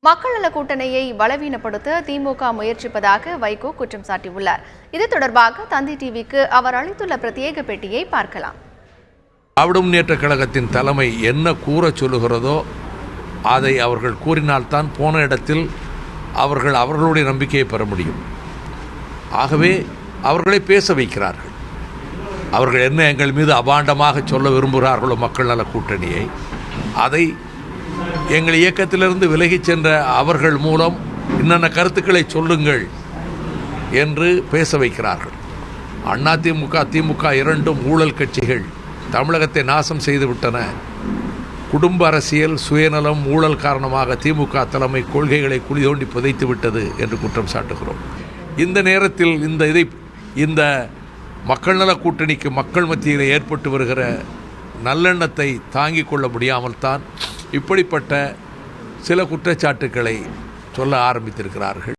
மக்கள் நல கூட்டணியை பலவீனப்படுத்த திமுக முயற்சிப்பதாக வைகோ குற்றம் சாட்டியுள்ளார். இது தொடர்பாக தந்தி டிவிக்கு அவர் அளித்துள்ள பிரத்யேக பேட்டியை பார்க்கலாம். திராவிட முன்னேற்றக் கழகத்தின் தலைமை என்ன கூறச் சொல்லுகிறதோ அதை அவர்கள் கூறினால்தான் போன இடத்தில் அவர்களுடைய நம்பிக்கையை பெற முடியும். ஆகவே அவர்களை பேச வைக்கிறார்கள். அவர்கள் என்ன எங்கள் மீது அபாண்டமாக சொல்ல விரும்புகிறார்களோ மக்கள் நல கூட்டணியை, அதை எங்கள் இயக்கத்திலிருந்து விலகிச் சென்ற அவர்கள் மூலம் இன்னென்ன கருத்துக்களை சொல்லுங்கள் என்று பேச வைக்கிறார்கள். அதிமுக திமுக இரண்டும் ஊழல் கட்சிகள், தமிழகத்தை நாசம் செய்துவிட்டன. குடும்ப அரசியல், சுயநலம், ஊழல் காரணமாக திமுக தலைமை கொள்கைகளை குழி தோண்டி புதைத்து விட்டது என்று குற்றம் சாட்டுகிறோம். இந்த நேரத்தில் இந்த மக்கள் நல கூட்டணிக்கு மக்கள் மத்தியில் ஏற்பட்டு வருகிற நல்லெண்ணத்தை தாங்கிக் கொள்ள முடியாமல் தான் இப்படிப்பட்ட சில குற்றச்சாட்டுக்களை சொல்ல ஆரம்பித்திருக்கிறார்கள்.